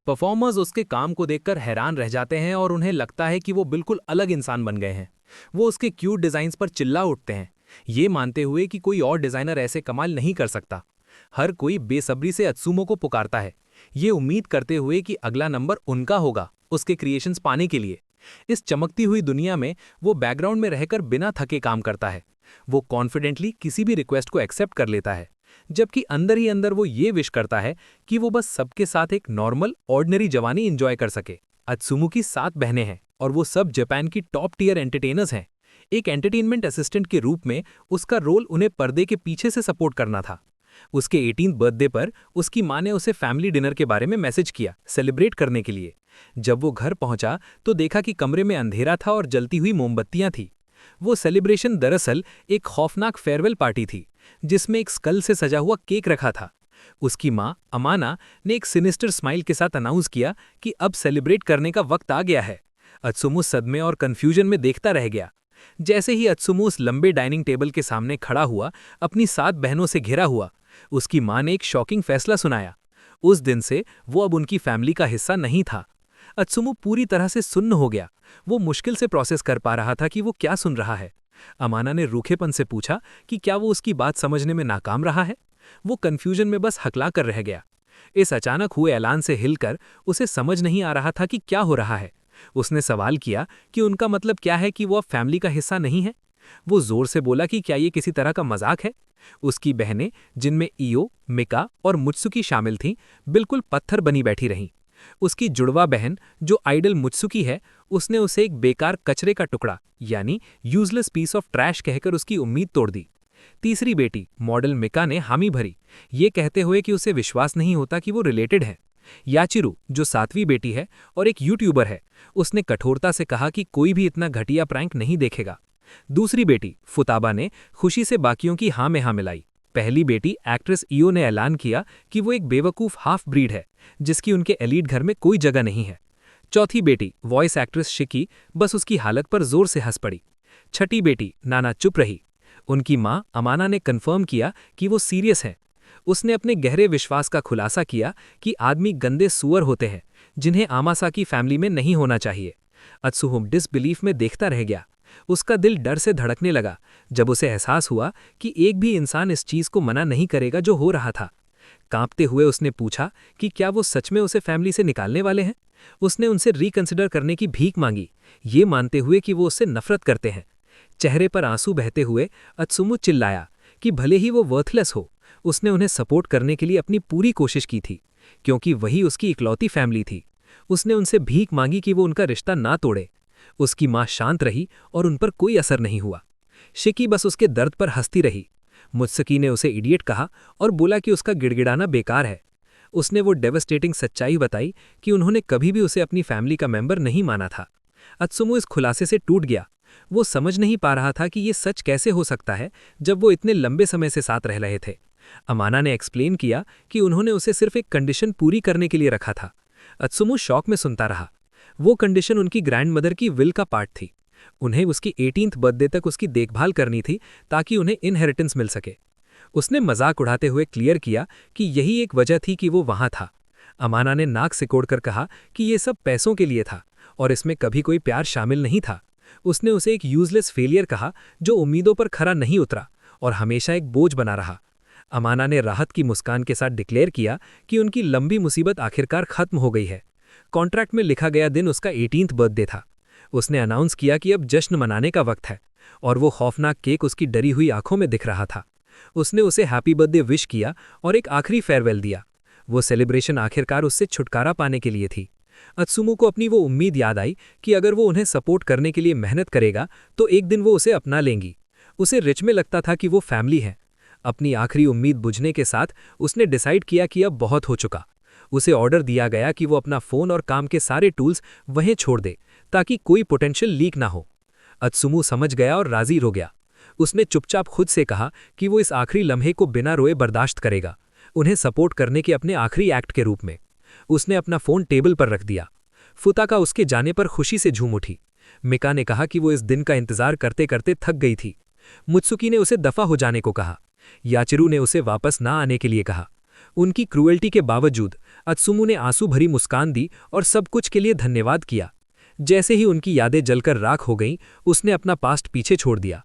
Performers उसके काम को देखकर हैरान रह जाते हैं और उन्हें लगता है कि वो बिल्कुल अलग इंसान बन गए हैं। वो उसके क्यूट डिजाइन्स पर चिल्ला उठते हैं, ये मानते हुए कि कोई और डिजाइनर ऐसे कमाल नहीं कर सकता। हर कोई बेसब्री से अत्सुमो को पुकारता है, ये उम्मीद करते हुए कि अगला नंबर उनका होगा उसके क्रिएशंस पाने के लिए। इस चमकती हुई दुनिया में वो बैकग्राउंड में रहकर बिना थके काम करता है। वो कॉन्फिडेंटली किसी भी रिक्वेस्ट को एक्सेप्ट कर लेता है, जबकि अंदर ही अंदर वो ये विश करता है कि वो बस सबके साथ एक नॉर्मल ऑर्डिनरी जवानी एंजॉय कर सके। अत्सुमो की 7 बहनें हैं और वो सब जापान की टॉप टियर एंटरटेनर्स हैं। एक एंटरटेनमेंट असिस्टेंट के रूप में उसका रोल उन्हें पर्दे के पीछे से सपोर्ट करना था। उसके 18th बर्थडे पर उसकी मां ने उसे फैमिली डिनर के बारे में मैसेज किया सेलिब्रेट करने के लिए। जब वो घर पहुंचा तो देखा कि कमरे में अंधेरा था और जलती हुई मोमबत्तियां थी। वो सेलिब्रेशन दरअसल एक खौफनाक फेयरवेल पार्टी थी, जिसमें एक स्कल से सजा हुआ केक रखा था। उसकी मां अमाना ने एक सिनिस्टर स्माइल के साथ अनाउंस किया कि अब सेलिब्रेट करने का वक्त आ गया है। अत्सुमो सदमे और कंफ्यूजन में देखता रह गया। जैसे ही अत्सुमो उस लंबे डाइनिंग टेबल के सामने खड़ा हुआ, अपनी 7 बहनों से घिरा हुआ, उसकी मां ने एक शॉकिंग फैसला सुनाया। उस दिन से वो अब उनकी फैमिली का हिस्सा नहीं था। अत्सुमो पूरी तरह से सुन्न हो गया। वो मुश्किल से प्रोसेस कर पा रहा था कि वो क्या सुन रहा है। अमाना ने रूखेपन से पूछा कि क्या वो उसकी बात समझने में नाकाम रहा है। वो कंफ्यूजन में बस हकला कर रह गया। इस अचानक हुए ऐलान से हिलकर उसे समझ नहीं आ रहा था कि क्या हो रहा है। उसने सवाल किया कि उनका मतलब क्या है कि वो अब फैमिली का हिस्सा नहीं है। वो जोर से बोला कि क्या ये किसी तरह का मजाक है। उसकी बहनें, जिनमें इयो, मिका और मुत्सुकी शामिल थीं, बिल्कुल पत्थर बनी बैठी रहीं। उसकी जुड़वा बहन, जो आइडल मुत्सुकी है, उसने उसे एक बेकार कचरे का टुकड़ा यानी यूजलेस पीस ऑफ ट्रैश कहकर उसकी उम्मीद तोड़ दी। तीसरी बेटी मॉडल मिका ने हामी भरी, ये कहते हुए कि उसे विश्वास नहीं होता कि वो रिलेटेड है। याचिरू, जो 7वीं बेटी है और एक यूट्यूबर है, उसने कठोरता से कहा कि कोई भी इतना घटिया प्रैंक नहीं देखेगा। दूसरी बेटी फुताबा ने खुशी से बाकियों की हाँ में हाँ मिलाई। पहली बेटी एक्ट्रेस इयो ने ऐलान किया कि वो एक बेवकूफ़ हाफ ब्रीड है, जिसकी उनके एलीट घर में कोई जगह नहीं है। चौथी बेटी वॉइस एक्ट्रेस शिकी बस उसकी हालत पर जोर से हंस पड़ी। छठी बेटी नाना चुप रही। उनकी मां अमाना ने कन्फर्म किया कि वो सीरियस हैं। उसने अपने गहरे विश्वास का खुलासा किया कि आदमी गंदे सुअर होते हैं, जिन्हें आमासा की फैमिली में नहीं होना चाहिए। अत्सुमो डिसबिलीफ में देखता रह गया। उसका दिल डर से धड़कने लगा जब उसे एहसास हुआ कि एक भी इंसान इस चीज को मना नहीं करेगा जो हो रहा था। कांपते हुए उसने पूछा कि क्या वो सच में उसे फैमिली से निकालने वाले हैं। उसने उनसे रिकंसिडर करने की भीख मांगी, ये मानते हुए कि वो उससे नफरत करते हैं। चेहरे पर आंसू बहते हुए अत्सुमो चिल्लाया कि भले ही वो वर्थलेस हो, उसने उन्हें सपोर्ट करने के लिए अपनी पूरी कोशिश की थी, क्योंकि वही उसकी इकलौती फैमिली थी। उसने उनसे भीख मांगी कि वो उनका रिश्ता ना तोड़े। उसकी मां शांत रही और उन पर कोई असर नहीं हुआ। शिकी बस उसके दर्द पर हंसती रही। मुत्सुकी ने उसे इडियट कहा और बोला कि उसका गिड़गिड़ाना बेकार है। उसने वो डेवस्टेटिंग सच्चाई बताई कि उन्होंने कभी भी उसे अपनी फैमिली का मेंबर नहीं माना था। अत्सुमो इस खुलासे से टूट गया। वो समझ नहीं पा रहा था कि ये सच कैसे हो सकता है जब वो इतने लंबे समय से साथ रह रहे थे। अमाना ने एक्सप्लेन किया कि उन्होंने उसे सिर्फ एक कंडीशन पूरी करने के लिए रखा था। अत्सुमो शॉक में सुनता रहा। वो कंडीशन उनकी ग्रैंडमदर की विल का पार्ट थी। उन्हें उसकी 18th बर्थडे तक उसकी देखभाल करनी थी ताकि उन्हें इनहेरिटेंस मिल सके। उसने मजाक उड़ाते हुए क्लियर किया कि यही एक वजह थी कि वो वहां था। अमाना ने नाक सिकोड़कर कहा कि ये सब पैसों के लिए था और इसमें कभी कोई प्यार शामिल नहीं था। उसने उसे एक यूजलेस फेलियर कहा जो उम्मीदों पर खरा नहीं उतरा और हमेशा एक बोझ बना रहा। अमाना ने राहत की मुस्कान के साथ डिक्लेयर किया कि उनकी लंबी मुसीबत आखिरकार खत्म हो गई है। कॉन्ट्रैक्ट में लिखा गया दिन उसका 18th बर्थडे था। उसने अनाउंस किया कि अब जश्न मनाने का वक्त है और वो खौफनाक केक उसकी डरी हुई आंखों में दिख रहा था। उसने उसे हैप्पी बर्थडे विश किया और एक आखिरी फेयरवेल दिया। वो सेलिब्रेशन आखिरकार उससे छुटकारा पाने के लिए थी। अत्सुमो को अपनी वो उम्मीद याद आई कि अगर वो उन्हें सपोर्ट करने के लिए मेहनत करेगा तो एक दिन वो उसे अपना लेंगी। उसे रिच में लगता था कि वो फैमिली है। अपनी आखिरी उम्मीद बुझने के साथ उसने डिसाइड किया कि अब बहुत हो चुका। उसे ऑर्डर दिया गया कि वो अपना फ़ोन और काम के सारे टूल्स वहीं छोड़ दे ताकि कोई पोटेंशियल लीक ना हो। अत्सुमो समझ गया और राजी हो गया। उसने चुपचाप खुद से कहा कि वो इस आखिरी लम्हे को बिना रोए बर्दाश्त करेगा, उन्हें सपोर्ट करने के अपने आखिरी एक्ट के रूप में। उसने अपना फ़ोन टेबल पर रख दिया। फुताका उसके जाने पर खुशी से झूम उठी। मिका ने कहा कि वो इस दिन का इंतजार करते करते थक गई थी। मुत्सुकी ने उसे दफा हो जाने को कहा। याचिरू ने उसे वापस ना आने के लिए कहा। उनकी क्रूएल्टी के बावजूद अत्सुमु ने आंसू भरी मुस्कान दी और सब कुछ के लिए धन्यवाद किया। जैसे ही उनकी यादें जलकर राख हो गईं, उसने अपना पास्ट पीछे छोड़ दिया।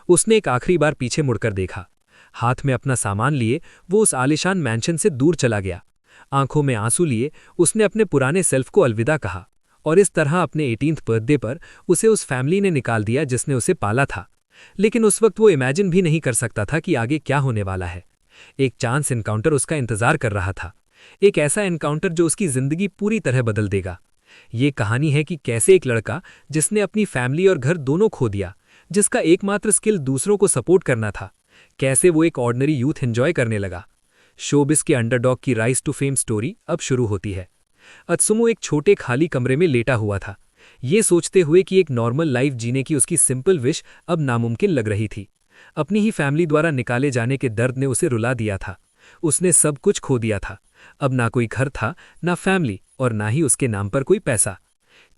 उसने एक आखिरी बार पीछे मुड़कर देखा। हाथ में अपना सामान लिए वो उस आलिशान मैंशन से दूर चला गया। आंखों में आंसू लिए उसने अपने पुराने सेल्फ को अलविदा कहा और इस तरह अपने 18th बर्थडे पर उसे उस फैमिली ने निकाल दिया जिसने उसे पाला था। लेकिन उस वक्त वो इमेजिन भी नहीं कर सकता था कि आगे क्या होने वाला है। एक चांस एनकाउंटर उसका इंतजार कर रहा था, एक ऐसा एनकाउंटर जो उसकी जिंदगी पूरी तरह बदल देगा। ये कहानी है कि कैसे एक लड़का जिसने अपनी फैमिली और घर दोनों खो दिया, जिसका एकमात्र स्किल दूसरों को सपोर्ट करना था, कैसे वो एक ऑर्डिनरी यूथ एंजॉय करने लगा। शोबिस के अंडरडॉग की राइज टू फेम स्टोरी अब शुरू होती है। अत्सुमु एक छोटे खाली कमरे में लेटा हुआ था, ये सोचते हुए कि एक नॉर्मल लाइफ जीने की उसकी सिंपल विश अब नामुमकिन लग रही थी। अपनी ही फैमिली द्वारा निकाले जाने के दर्द ने उसे रुला दिया था। उसने सब कुछ खो दिया था। अब ना कोई घर था, ना फैमिली और ना ही उसके नाम पर कोई पैसा।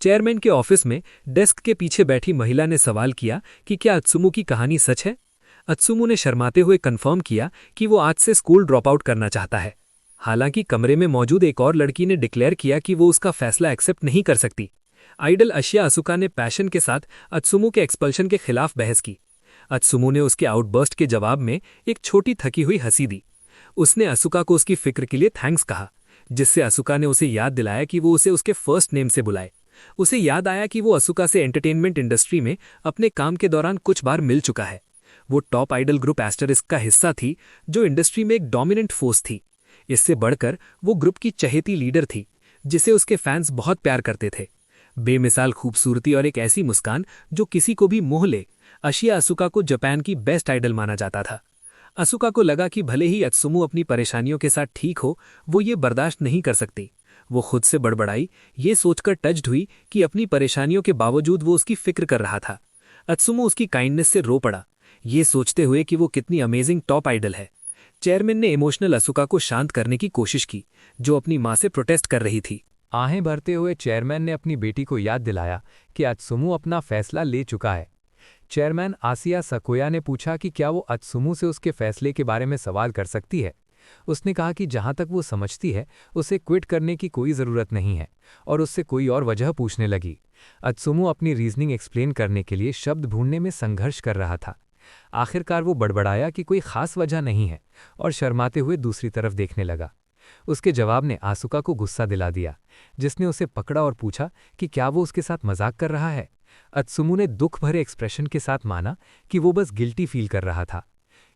चेयरमैन के ऑफिस में डेस्क के पीछे बैठी महिला ने सवाल किया कि क्या अत्सुमु की कहानी सच है। अत्सुमु ने शर्माते हुए कन्फर्म किया कि वो आज से स्कूल ड्रॉप आउट करना चाहता है। हालांकि कमरे में मौजूद एक और लड़की ने डिक्लेयर किया कि वो उसका फैसला एक्सेप्ट नहीं कर सकती। आइडल अशिया असुका ने पैशन के साथ अत्सुमु के एक्सपल्शन के खिलाफ बहस की। अत्सुमु ने उसके आउटबर्स्ट के जवाब में एक छोटी थकी हुई हंसी दी। उसने असुका को उसकी फिक्र के लिए थैंक्स कहा, जिससे असुका ने उसे याद दिलाया कि वो उसे उसके फर्स्ट नेम से बुलाए। उसे याद आया कि वो असुका से एंटरटेनमेंट इंडस्ट्री में अपने काम के दौरान कुछ बार मिल चुका है। वो टॉप आइडल ग्रुप एस्टरिस्क का हिस्सा थी, जो इंडस्ट्री में एक डोमिनेंट फोर्स थी। इससे बढ़कर वो ग्रुप की चहेती लीडर थी, जिसे उसके फैंस बहुत प्यार करते थे। बेमिसाल खूबसूरती और एक ऐसी मुस्कान जो किसी को भी मोह ले, अशिया असुका को जापान की बेस्ट आइडल माना जाता था। असुका को लगा कि भले ही अत्सुमु अपनी परेशानियों के साथ ठीक हो, वो ये बर्दाश्त नहीं कर सकती। वो खुद से बड़बड़ाई, ये सोचकर टच्ड हुई कि अपनी परेशानियों के बावजूद वो उसकी फिक्र कर रहा था। अत्सुमु उसकी काइंडनेस से रो पड़ा, ये सोचते हुए कि वो कितनी अमेजिंग टॉप आइडल है। चेयरमैन ने इमोशनल असुका को शांत करने की कोशिश की, जो अपनी मां से प्रोटेस्ट कर रही थी। आहें भरते हुए चेयरमैन ने अपनी बेटी को याद दिलाया कि अत्सुमु अपना फैसला ले चुका है। चेयरमैन आसिया सकोया ने पूछा कि क्या वो अत्सुमु से उसके फैसले के बारे में सवाल कर सकती है। उसने कहा कि जहां तक वो समझती है उसे क्विट करने की कोई ज़रूरत नहीं है, और उससे कोई और वजह पूछने लगी। अत्सुमु अपनी रीजनिंग एक्सप्लेन करने के लिए शब्द ढूंढने में संघर्ष कर रहा था। आखिरकार वो बड़बड़ाया कि कोई खास वजह नहीं है और शर्माते हुए दूसरी तरफ देखने लगा। उसके जवाब ने आसुका को गुस्सा दिला दिया, जिसने उसे पकड़ा और पूछा कि क्या वो उसके साथ मजाक कर रहा है। अत्सुमु ने दुख भरे एक्सप्रेशन के साथ माना कि वो बस गिल्टी फील कर रहा था।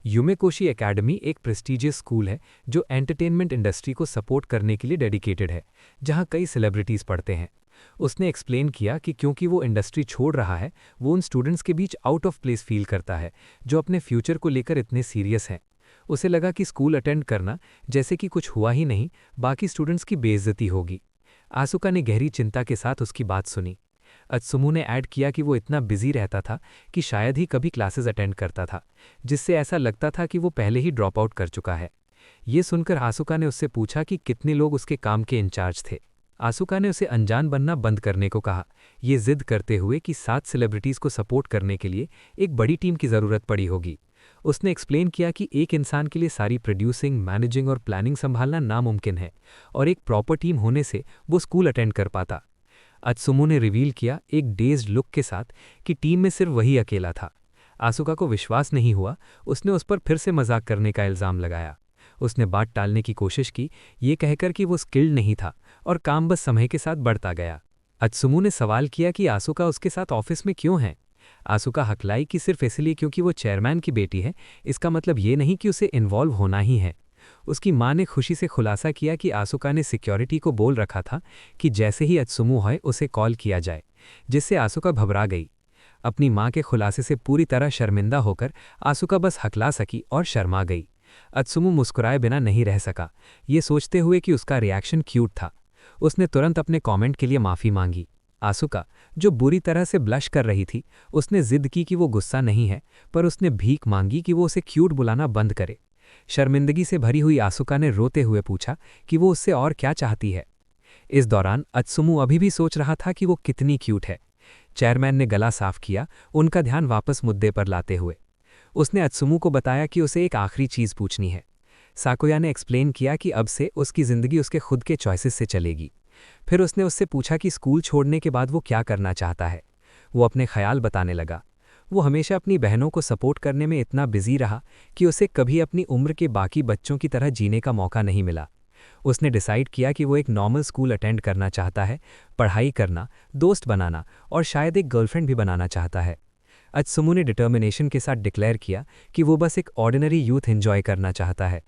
यूमेकोशी एकेडमी एक प्रेस्टीजियस स्कूल है जो एंटरटेनमेंट इंडस्ट्री को सपोर्ट करने के लिए डेडिकेटेड है, जहां कई सेलिब्रिटीज़ पढ़ते हैं। उसने एक्सप्लेन किया कि क्योंकि वो इंडस्ट्री छोड़ रहा है, वो उन स्टूडेंट्स के बीच आउट ऑफ प्लेस फील करता है जो अपने फ्यूचर को लेकर इतने सीरियस हैं। उसे लगा कि स्कूल अटेंड करना जैसे कि कुछ हुआ ही नहीं, बाकी स्टूडेंट्स की बेइज्जती होगी। आसुका ने गहरी चिंता के साथ उसकी बात सुनी। अत्सुमु ने ऐड किया कि वो इतना बिजी रहता था कि शायद ही कभी क्लासेस अटेंड करता था, जिससे ऐसा लगता था कि वो पहले ही ड्रॉप आउट कर चुका है। ये सुनकर आसुका ने उससे पूछा कि कितने लोग उसके काम के इंचार्ज थे। आसुका ने उसे अनजान बनना बंद करने को कहा, ये जिद करते हुए कि 7 सेलिब्रिटीज़ को सपोर्ट करने के लिए एक बड़ी टीम की ज़रूरत पड़ी होगी। उसने एक्सप्लेन किया कि एक इंसान के लिए सारी प्रोड्यूसिंग, मैनेजिंग और प्लानिंग संभालना नामुमकिन है, और एक प्रॉपर टीम होने से वो स्कूल अटेंड कर पाता। अत्सुमु ने रिवील किया एक डेज्ड लुक के साथ कि टीम में सिर्फ वही अकेला था। आसुका को विश्वास नहीं हुआ। उसने उस पर फिर से मजाक करने का इल्ज़ाम लगाया। उसने बात टालने की कोशिश की, ये कहकर कि वो स्किल्ड नहीं था और काम बस समय के साथ बढ़ता गया। अत्सुमु ने सवाल किया कि आसुका उसके साथ ऑफिस में क्यों है। आसुका हकलाई कि सिर्फ इसलिए क्योंकि वो चेयरमैन की बेटी है, इसका मतलब ये नहीं कि उसे इन्वॉल्व होना ही है। उसकी मां ने खुशी से खुलासा किया कि आसुका ने सिक्योरिटी को बोल रखा था कि जैसे ही अत्सुमु होए उसे कॉल किया जाए, जिससे आसुका घबरा गई। अपनी मां के खुलासे से पूरी तरह शर्मिंदा होकर आसुका बस हकला सकी और शर्मा गई। अत्सुमु मुस्कुराए बिना नहीं रह सका, ये सोचते हुए कि उसका रिएक्शन क्यूट था। उसने तुरंत अपने कमेंट के लिए माफ़ी मांगी। आसुका, जो बुरी तरह से ब्लश कर रही थी, उसने जिद की कि वो गुस्सा नहीं है, पर उसने भीख मांगी कि वो उसे क्यूट बुलाना बंद करे। शर्मिंदगी से भरी हुई आसुका ने रोते हुए पूछा कि वो उससे और क्या चाहती है। इस दौरान अत्सुमु अभी भी सोच रहा था कि वो कितनी क्यूट है। चेयरमैन ने गला साफ किया, उनका ध्यान वापस मुद्दे पर लाते हुए। उसने अत्सुमु को बताया कि उसे एक आखिरी चीज़ पूछनी है। साकुया ने एक्सप्लेन किया कि अब से उसकी ज़िंदगी उसके खुद के चॉइसेस से चलेगी। फिर उसने उससे पूछा कि स्कूल छोड़ने के बाद वो क्या करना चाहता है। वो अपने ख्याल बताने लगा। वो हमेशा अपनी बहनों को सपोर्ट करने में इतना बिजी रहा कि उसे कभी अपनी उम्र के बाकी बच्चों की तरह जीने का मौका नहीं मिला। उसने डिसाइड किया कि वो एक नॉर्मल स्कूल अटेंड करना चाहता है, पढ़ाई करना, दोस्त बनाना और शायद एक गर्लफ्रेंड भी बनाना चाहता है। अत्सुमु ने डिटर्मिनेशन के साथ डिक्लेयर किया कि वो बस एक ऑर्डिनरी यूथ एंजॉय करना चाहता है।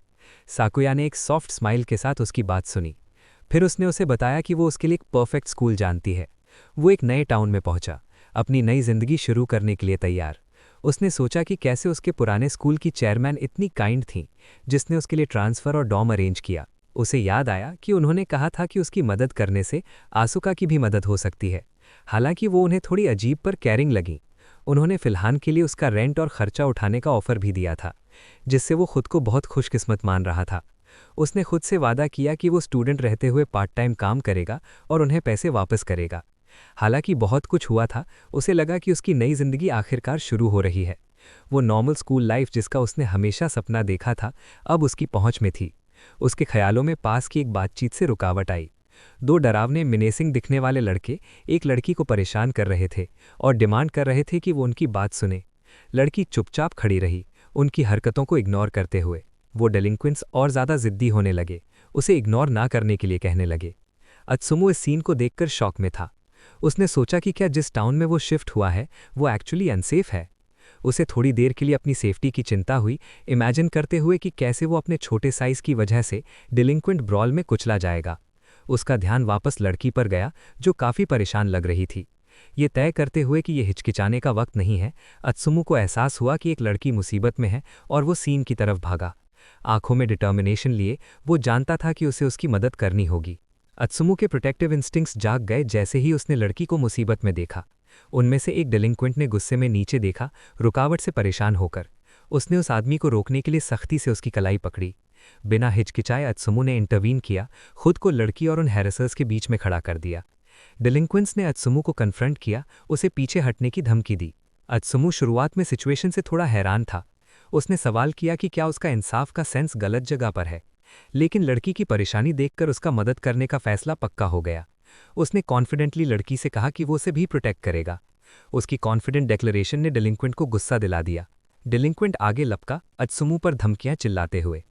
साकुया ने एक सॉफ्ट स्माइल के साथ उसकी बात सुनी। फिर उसने उसे बताया कि वो उसके लिए एक परफेक्ट स्कूल जानती है। वो एक नए टाउन में पहुंचा, अपनी नई जिंदगी शुरू करने के लिए तैयार। उसने सोचा कि कैसे उसके पुराने स्कूल की चेयरमैन इतनी काइंड थी, जिसने उसके लिए ट्रांसफ़र और डॉर्म अरेंज किया। उसे याद आया कि उन्होंने कहा था कि उसकी मदद करने से आसुका की भी मदद हो सकती है। हालांकि वो उन्हें थोड़ी अजीब पर कैरिंग लगी। उन्होंने फिलहाल के लिए उसका रेंट और खर्चा उठाने का ऑफर भी दिया था, जिससे वो खुद को बहुत खुशकिस्मत मान रहा था। उसने खुद से वादा किया कि वो स्टूडेंट रहते हुए पार्ट टाइम काम करेगा और उन्हें पैसे वापस करेगा। हालांकि बहुत कुछ हुआ था, उसे लगा कि उसकी नई जिंदगी आखिरकार शुरू हो रही है। वो नॉर्मल स्कूल लाइफ जिसका उसने हमेशा सपना देखा था, अब उसकी पहुंच में थी। उसके ख्यालों में पास की एक बातचीत से रुकावट आई। दो डरावने मिनेसिंग दिखने वाले लड़के एक लड़की को परेशान कर रहे थे और डिमांड कर रहे थे कि वो उनकी बात सुने। लड़की चुपचाप खड़ी रही, उनकी हरकतों को इग्नोर करते हुए। वो डेलिंक्वेंट्स और ज़्यादा जिद्दी होने लगे, उसे इग्नोर ना करने के लिए कहने लगे। अत्सुमु इस सीन को देखकर शॉक में था। उसने सोचा कि क्या जिस टाउन में वो शिफ्ट हुआ है वो एक्चुअली अनसेफ है। उसे थोड़ी देर के लिए अपनी सेफ्टी की चिंता हुई, इमेजिन करते हुए कि कैसे वो अपने छोटे साइज की वजह से डिलिंक्वेंट ब्रॉल में कुचला जाएगा। उसका ध्यान वापस लड़की पर गया, जो काफ़ी परेशान लग रही थी। ये तय करते हुए कि ये हिचकिचाने का वक्त नहीं है, अत्सुमु को एहसास हुआ कि एक लड़की मुसीबत में है और वो सीन की तरफ भागा। आंखों में डिटर्मिनेशन लिए वो जानता था कि उसे उसकी मदद करनी होगी। अत्सुमु के प्रोटेक्टिव इंस्टिंक्ट्स जाग गए जैसे ही उसने लड़की को मुसीबत में देखा। उनमें से एक डिलिंक्वेंट ने गुस्से में नीचे देखा, रुकावट से परेशान होकर। उसने उस आदमी को रोकने के लिए सख्ती से उसकी कलाई पकड़ी। बिना हिचकिचाए अत्सुमु ने इंटरवीन किया, खुद को लड़की और उन हैरेसर्स के बीच में खड़ा कर दिया। डिलिंक्वेंट्स ने अत्सुमु को कन्फ्रंट किया, उसे पीछे हटने की धमकी दी। अत्सुमु शुरुआत में सिचुएशन से थोड़ा हैरान था। उसने सवाल किया कि क्या उसका इंसाफ का सेंस गलत जगह पर है, लेकिन लड़की की परेशानी देखकर उसका मदद करने का फैसला पक्का हो गया। उसने कॉन्फिडेंटली लड़की से कहा कि वो उसे भी प्रोटेक्ट करेगा। उसकी कॉन्फिडेंट डिक्लेरेशन ने डिलिंक्वेंट को गुस्सा दिला दिया। डिलिंक्वेंट आगे लपका, अत्सुमु पर धमकियां चिल्लाते हुए।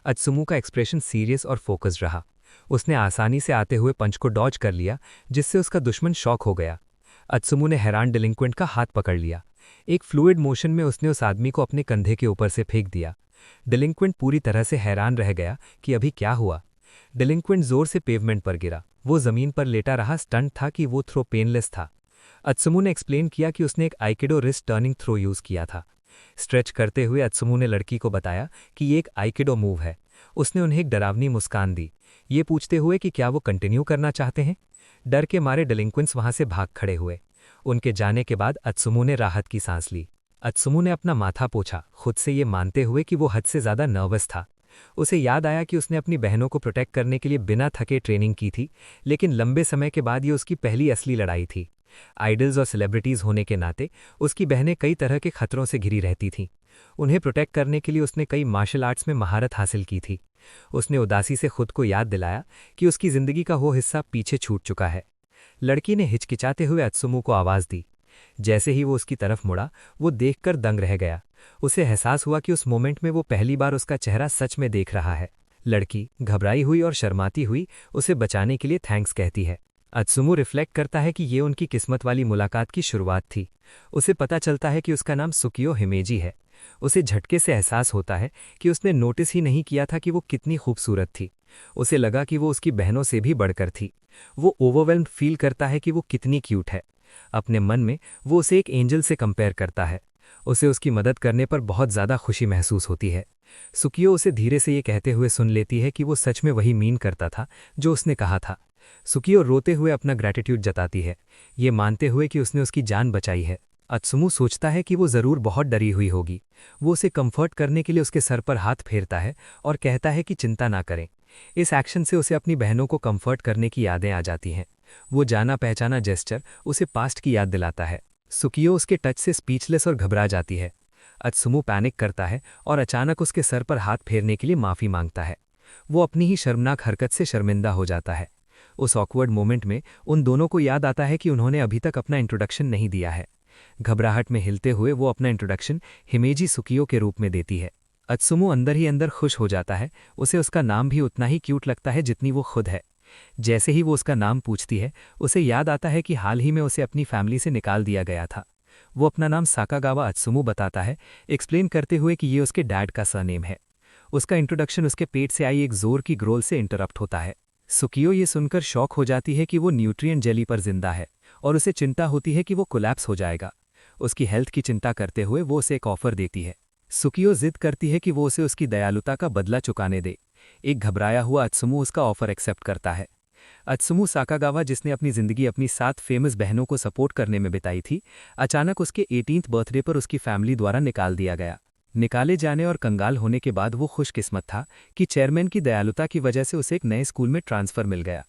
अत्सुमु का एक्सप्रेशन सीरियस और फोकस्ड रहा। उसने आसानी से आते हुए पंच को डॉज कर लिया, जिससे उसका दुश्मन शॉक हो गया। अत्सुमु ने हैरान डिलिंक्वेंट का हाथ पकड़ लिया। एक फ्लूइड मोशन में उसने उस आदमी को अपने कंधे के ऊपर से फेंक दिया। डिलिंक्वेंट पूरी तरह से हैरान रह गया कि अभी क्या हुआ। डिलिंक्वेंट जोर से पेवमेंट पर गिरा। वो जमीन पर लेटा रहा, स्टंट था कि वो थ्रो पेनलेस था। अत्सुमु ने एक्सप्लेन किया कि उसने एक aikido wrist turning throw use किया था। स्ट्रेच करते हुए अत्सुमु ने लड़की को बताया कि ये एक आइकिडो मूव है। उसने उन्हें एक डरावनी मुस्कान दी, ये पूछते हुए कि क्या वो कंटिन्यू करना चाहते हैं। डर के मारे डिलिंक्वेंट्स वहां से भाग खड़े हुए। उनके जाने के बाद अत्सुमु ने राहत की सांस ली। अत्सुमु ने अपना माथा पोंछा, खुद से ये मानते हुए कि वो हद से ज़्यादा नर्वस था। उसे याद आया कि उसने अपनी बहनों को प्रोटेक्ट करने के लिए बिना थके ट्रेनिंग की थी, लेकिन लंबे समय के बाद ये उसकी पहली असली लड़ाई थी। आइडल्स और सेलिब्रिटीज़ होने के नाते उसकी बहनें कई तरह के खतरों से घिरी रहती थीं। उन्हें प्रोटेक्ट करने के लिए उसने कई मार्शल आर्ट्स में महारत हासिल की थी। उसने उदासी से खुद को याद दिलाया कि उसकी ज़िंदगी का वो हिस्सा पीछे छूट चुका है। लड़की ने हिचकिचाते हुए अत्सुमु को आवाज़ दी। जैसे ही वो उसकी तरफ मुड़ा, वो देखकर दंग रह गया। उसे एहसास हुआ कि उस मोमेंट में वो पहली बार उसका चेहरा सच में देख रहा है। लड़की घबराई हुई और शर्माती हुई उसे बचाने के लिए थैंक्स कहती है। अत्सुमु रिफ्लेक्ट करता है कि ये उनकी किस्मत वाली मुलाकात की शुरुआत थी। उसे पता चलता है कि उसका नाम सुकियो हिमेजी है। उसे झटके से एहसास होता है कि उसने नोटिस ही नहीं किया था कि वो कितनी खूबसूरत थी। उसे लगा कि वो उसकी बहनों से भी बढ़कर थी। वो ओवरवेल्म्ड फील करता है कि वो कितनी क्यूट है। अपने मन में वो उसे एक एंजल से कंपेयर करता है। उसे उसकी मदद करने पर बहुत ज़्यादा खुशी महसूस होती है। सुकियो उसे धीरे से ये कहते हुए सुन लेती है कि वो सच में वही मीन करता था जो उसने कहा था। सुकियो रोते हुए अपना ग्रैटिट्यूड जताती है, ये मानते हुए कि उसने उसकी जान बचाई है। अत्सुमु सोचता है कि वो ज़रूर बहुत डरी हुई होगी। वो उसे कंफर्ट करने के लिए उसके सर पर हाथ फेरता है और कहता है कि चिंता ना करें। इस एक्शन से उसे अपनी बहनों को कंफर्ट करने की यादें आ जाती हैं। वो जाना पहचाना जेस्चर उसे पास्ट की याद दिलाता है। सुकियो उसके टच से स्पीचलेस और घबरा जाती है। अत्सुमु पैनिक करता है और अचानक उसके सर पर हाथ फेरने के लिए माफ़ी मांगता है। वो अपनी ही शर्मनाक हरकत से शर्मिंदा हो जाता है। उस ऑकवर्ड मोमेंट में उन दोनों को याद आता है कि उन्होंने अभी तक अपना इंट्रोडक्शन नहीं दिया है। घबराहट में हिलते हुए वो अपना इंट्रोडक्शन हिमेजी सुकियो के रूप में देती है। अत्सुमु अंदर ही अंदर खुश हो जाता है, उसे उसका नाम भी उतना ही क्यूट लगता है जितनी वो खुद है। जैसे ही वो उसका नाम पूछती है, उसे याद आता है कि हाल ही में उसे अपनी फैमिली से निकाल दिया गया था। वो अपना नाम साकागावा अत्सुमु बताता है, एक्सप्लेन करते हुए कि ये उसके डैड का सरनेम है। उसका इंट्रोडक्शन उसके पेट से आई एक जोर की ग्रोल से इंटरप्ट होता है। सुकियो ये सुनकर शॉक हो जाती है कि वो न्यूट्रिएंट जेली पर जिंदा है और उसे चिंता होती है कि वो कोलैप्स हो जाएगा। उसकी हेल्थ की चिंता करते हुए वो उसे एक ऑफर देती है। सुकियो जिद करती है कि वो उसे उसकी दयालुता का बदला चुकाने दे। एक घबराया हुआ अत्सुमु उसका ऑफर एक्सेप्ट करता है। अत्सुमु साकागावा, जिसने अपनी जिंदगी अपनी 7 फेमस बहनों को सपोर्ट करने में बिताई थी, अचानक उसके 18th बर्थडे पर उसकी फैमिली द्वारा निकाल दिया गया। निकाले जाने और कंगाल होने के बाद वो खुशकिस्मत था कि चेयरमैन की दयालुता की वजह से उसे एक नए स्कूल में ट्रांसफ़र मिल गया।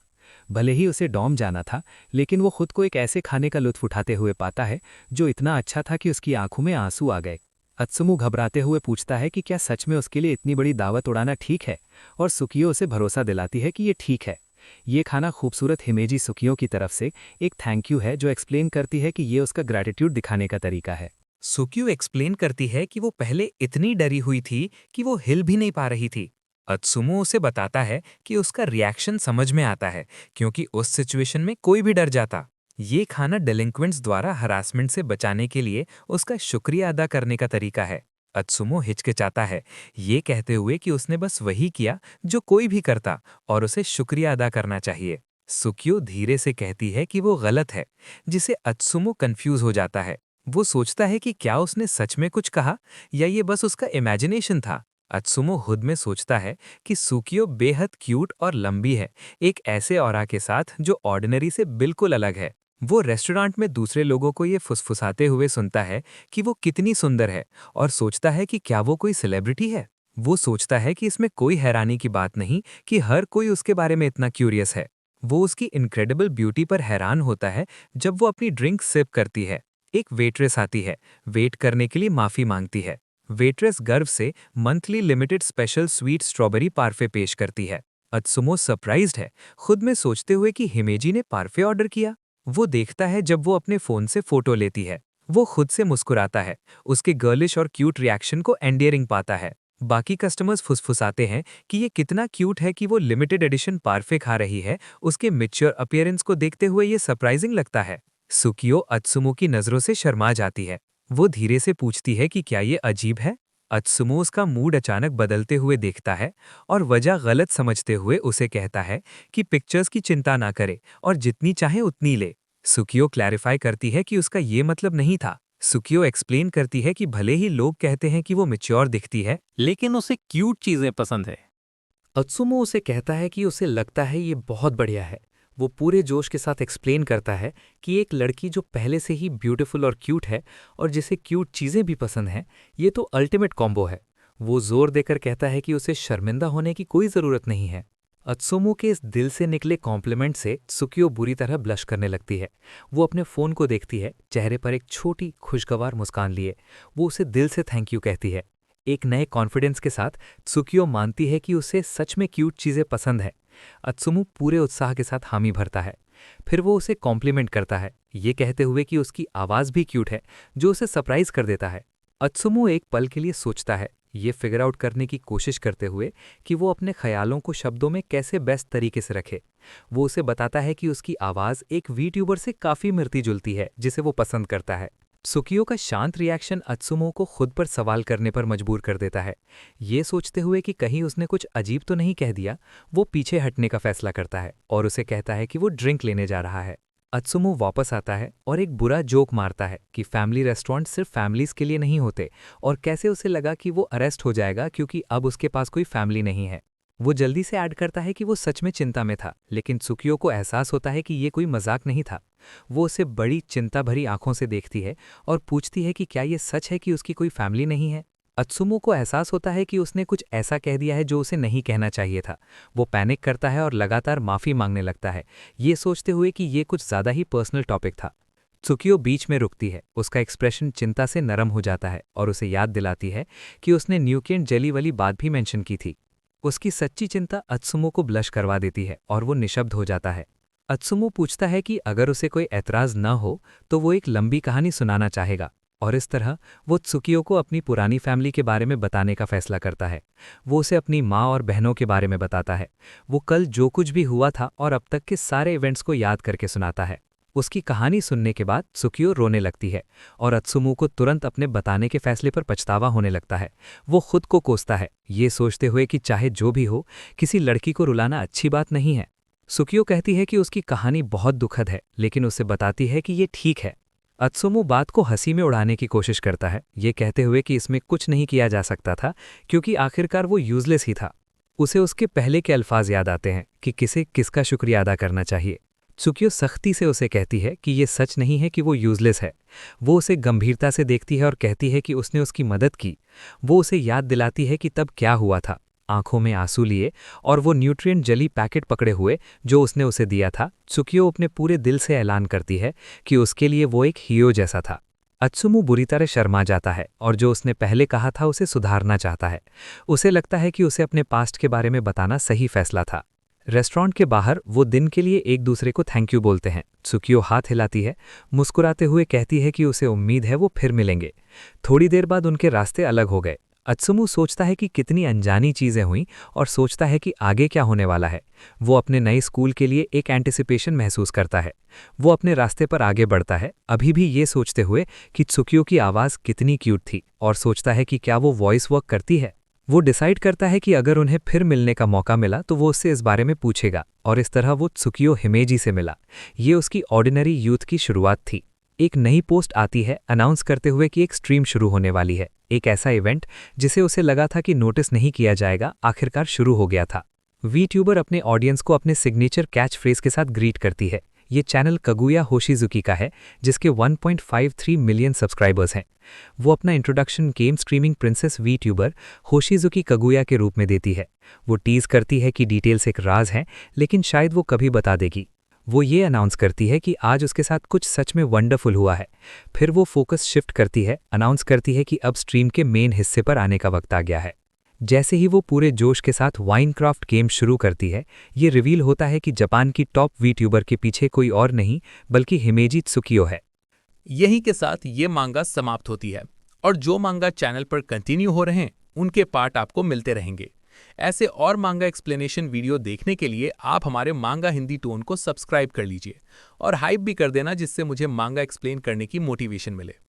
भले ही उसे डॉम जाना था, लेकिन वो खुद को एक ऐसे खाने का लुत्फ उठाते हुए पाता है जो इतना अच्छा था कि उसकी आंखों में आंसू आ गए। अत्सुमु घबराते हुए पूछता है कि क्या सच में उसके लिए इतनी बड़ी दावत उड़ाना ठीक है, और सुकियो उसे भरोसा दिलाती है कि ये ठीक है। ये खाना खूबसूरत हिमेजी सुकियो की तरफ से एक थैंक यू है, जो एक्सप्लेन करती है कि ये उसका ग्रैटिट्यूड दिखाने का तरीका है। सुक्यू एक्सप्लेन करती है कि वो पहले इतनी डरी हुई थी कि वो हिल भी नहीं पा रही थी। अत्सुमो उसे बताता है कि उसका रिएक्शन समझ में आता है, क्योंकि उस सिचुएशन में कोई भी डर जाता। ये खाना डेलिंक्वेंट्स द्वारा हरासमेंट से बचाने के लिए उसका शुक्रिया अदा करने का तरीका है। अत्सुमो हिचकिचाता है, ये कहते हुए कि उसने बस वही किया जो कोई भी करता और उसे शुक्रिया अदा करना चाहिए। सुक्यो धीरे से कहती है कि वो गलत है, जिसे अत्सुमो कंफ्यूज हो जाता है। वो सोचता है कि क्या उसने सच में कुछ कहा या ये बस उसका इमेजिनेशन था। अत्सुमो खुद में सोचता है कि सुकियो बेहद क्यूट और लंबी है, एक ऐसे ऑरा के साथ जो ऑर्डिनरी से बिल्कुल अलग है। वो रेस्टोरेंट में दूसरे लोगों को ये फुसफुसाते हुए सुनता है कि वो कितनी सुंदर है और सोचता है कि क्या वो कोई सेलिब्रिटी है। वो सोचता है कि इसमें कोई हैरानी की बात नहीं कि हर कोई उसके बारे में इतना क्यूरियस है। वो उसकी इनक्रेडिबल ब्यूटी पर हैरान होता है जब वो अपनी ड्रिंक सिप करती है। एक वेट्रेस आती है, वेट करने के लिए माफी मांगती है। वेट्रेस गर्व से monthly limited special sweet strawberry parfait पेश करती है। अत्सुमो सरप्राइज्ड है, खुद में सोचते हुए कि हिमेजी ने पार्फे ऑर्डर किया। वो देखता है जब वो अपने फोन से फोटो लेती है। वो खुद से मुस्कुराता है, उसके गर्लिश और क्यूट रिएक्शन को एंडियरिंग पाता है। बाकी कस्टमर्स फुसफुसाते हैं कि ये कितना क्यूट है कि वो लिमिटेड एडिशन पार्फे खा रही है। उसके मैच्योर अपीयरेंस को देखते हुए ये सरप्राइजिंग लगता है। सुकियो अत्सुमो की नज़रों से शर्मा जाती है। वो धीरे से पूछती है कि क्या ये अजीब है। अत्सुमो उसका मूड अचानक बदलते हुए देखता है और वजह गलत समझते हुए उसे कहता है कि पिक्चर्स की चिंता ना करे और जितनी चाहे उतनी ले। सुकियो क्लैरिफाई करती है कि उसका ये मतलब नहीं था। सुकियो एक्सप्लेन करती है कि भले ही लोग कहते हैं कि वो मैच्योर दिखती है, लेकिन उसे क्यूट चीज़ें पसंद है। अत्सुमो उसे कहता है कि उसे लगता है ये बहुत बढ़िया है। वो पूरे जोश के साथ एक्सप्लेन करता है कि एक लड़की जो पहले से ही ब्यूटीफुल और क्यूट है और जिसे क्यूट चीज़ें भी पसंद हैं, ये तो अल्टीमेट कॉम्बो है। वो जोर देकर कहता है कि उसे शर्मिंदा होने की कोई ज़रूरत नहीं है। अत्सुमो के इस दिल से निकले कॉम्प्लीमेंट से सुकियो बुरी तरह ब्लश करने लगती है। वो अपने फ़ोन को देखती है, चेहरे पर एक छोटी खुशगवार मुस्कान लिए। वो उसे दिल से थैंक यू कहती है। एक नए कॉन्फिडेंस के साथ सुकियो मानती है कि उसे सच में क्यूट चीज़ें पसंद है। अत्सुमु पूरे उत्साह के साथ हामी भरता है। फिर वो उसे कॉम्प्लीमेंट करता है, ये कहते हुए कि उसकी आवाज़ भी क्यूट है, जो उसे सरप्राइज कर देता है। अत्सुमु एक पल के लिए सोचता है, ये फिगर आउट करने की कोशिश करते हुए कि वो अपने ख्यालों को शब्दों में कैसे बेस्ट तरीके से रखे। वो उसे बताता है कि उसकी आवाज़ एक वीट्यूबर से काफ़ी मिलती जुलती है, जिसे वो पसंद करता है। सुकियो का शांत रिएक्शन अत्सुमो को खुद पर सवाल करने पर मजबूर कर देता है। ये सोचते हुए कि कहीं उसने कुछ अजीब तो नहीं कह दिया, वो पीछे हटने का फैसला करता है और उसे कहता है कि वो ड्रिंक लेने जा रहा है। अत्सुमो वापस आता है और एक बुरा जोक मारता है कि फैमिली रेस्टोरेंट सिर्फ फैमिलीज के लिए नहीं होते, और कैसे उसे लगा कि वो अरेस्ट हो जाएगा क्योंकि अब उसके पास कोई फैमिली नहीं है। वो जल्दी से ऐड करता है कि वो सच में चिंता में था, लेकिन सुकियो को एहसास होता है कि ये कोई मजाक नहीं था। वो उसे बड़ी चिंता भरी आंखों से देखती है और पूछती है कि क्या ये सच है कि उसकी कोई फैमिली नहीं है। अत्सुमो को एहसास होता है कि उसने कुछ ऐसा कह दिया है जो उसे नहीं कहना चाहिए था। वो पैनिक करता है और लगातार माफ़ी मांगने लगता है, ये सोचते हुए कि ये कुछ ज़्यादा ही पर्सनल टॉपिक था। त्सुकियो बीच में रुकती है, उसका एक्सप्रेशन चिंता से नरम हो जाता है और उसे याद दिलाती है कि उसने न्यूकेंट जेली वाली बात भी मेंशन की थी। उसकी सच्ची चिंता अत्सुमो को ब्लश करवा देती है और वो निशब्द हो जाता है। अत्सुमो पूछता है कि अगर उसे कोई ऐतराज़ न हो तो वो एक लंबी कहानी सुनाना चाहेगा, और इस तरह वो त्सुकियो को अपनी पुरानी फैमिली के बारे में बताने का फैसला करता है। वो उसे अपनी माँ और बहनों के बारे में बताता है। वो कल जो कुछ भी हुआ था और अब तक के सारे इवेंट्स को याद करके सुनाता है। उसकी कहानी सुनने के बाद त्सुकियो रोने लगती है और अत्सुमो को तुरंत अपने बताने के फैसले पर पछतावा होने लगता है। वो खुद को कोसता है, ये सोचते हुए कि चाहे जो भी हो, किसी लड़की को रुलाना अच्छी बात नहीं है। त्सुकियो कहती है कि उसकी कहानी बहुत दुखद है, लेकिन उसे बताती है कि ये ठीक है। अत्सुमो बात को हंसी में उड़ाने की कोशिश करता है, ये कहते हुए कि इसमें कुछ नहीं किया जा सकता था क्योंकि आखिरकार वो यूजलेस ही था। उसे उसके पहले के अल्फाज याद आते हैं कि किसे किसका शुक्रिया अदा करना चाहिए। त्सुकियो सख्ती से उसे कहती है कि ये सच नहीं है कि वो यूजलेस है। वो उसे गंभीरता से देखती है और कहती है कि उसने उसकी मदद की। वो उसे याद दिलाती है कि तब क्या हुआ था। आंखों में आंसू लिए और वो न्यूट्रिएंट जली पैकेट पकड़े हुए जो उसने उसे दिया था, त्सुकियो अपने पूरे दिल से ऐलान करती है कि उसके लिए वो एक हीरो जैसा था। अत्सुमो बुरी तरह शर्मा जाता है और जो उसने पहले कहा था उसे सुधारना चाहता है। उसे लगता है कि उसे अपने पास्ट के बारे में बताना सही फैसला था। रेस्टोरेंट के बाहर वो दिन के लिए एक दूसरे को थैंक यू बोलते हैं। त्सुकियो हाथ हिलाती है, मुस्कुराते हुए कहती है कि उसे उम्मीद है वो फिर मिलेंगे। थोड़ी देर बाद उनके रास्ते अलग हो गए। अत्सुमो सोचता है कि कितनी अनजानी चीज़ें हुईं और सोचता है कि आगे क्या होने वाला है। वो अपने नए स्कूल के लिए एक एंटिसिपेशन महसूस करता है। वो अपने रास्ते पर आगे बढ़ता है, अभी भी ये सोचते हुए कि त्सुकियो की आवाज़ कितनी क्यूट थी, और सोचता है कि क्या वो वॉइस वर्क करती है। वो डिसाइड करता है कि अगर उन्हें फिर मिलने का मौका मिला तो वो उससे इस बारे में पूछेगा, और इस तरह वो त्सुकियो हिमेजी से मिला। ये उसकी ऑर्डिनरी यूथ की शुरुआत थी। एक नई पोस्ट आती है अनाउंस करते हुए कि एक स्ट्रीम शुरू होने वाली है। एक ऐसा इवेंट जिसे उसे लगा था कि नोटिस नहीं किया जाएगा, आखिरकार शुरू हो गया था। वीट्यूबर अपने ऑडियंस को अपने सिग्नेचर कैच फ्रेज के साथ ग्रीट करती है। ये चैनल कगुया होशिजुकी का है, जिसके 1.53 मिलियन सब्सक्राइबर्स हैं। वो अपना इंट्रोडक्शन गेम स्ट्रीमिंग प्रिंसेस वीट्यूबर होशिजुकी कगुया के रूप में देती है। वो टीज करती है कि डिटेल्स एक राज हैं, लेकिन शायद वो कभी बता देगी। वो ये अनाउंस करती है कि आज उसके साथ कुछ सच में वंडरफुल हुआ है। फिर वो फोकस शिफ्ट करती है, अनाउंस करती है कि अब स्ट्रीम के मेन हिस्से पर आने का वक्त आ गया है। जैसे ही वो पूरे जोश के साथ वाइनक्राफ्ट गेम शुरू करती है, ये रिवील होता है कि जापान की टॉप वीट्यूबर के पीछे कोई और नहीं बल्कि हिमेजी त्सुकियो है। यहीं के साथ ये मांगा समाप्त होती है, और जो मांगा चैनल पर कंटिन्यू हो रहे हैं उनके पार्ट आपको मिलते रहेंगे। ऐसे और मांगा एक्सप्लेनेशन वीडियो देखने के लिए आप हमारे मांगा हिंदी टोन को सब्सक्राइब कर लीजिए और हाइप भी कर देना, जिससे मुझे मांगा एक्सप्लेन करने की मोटिवेशन मिले।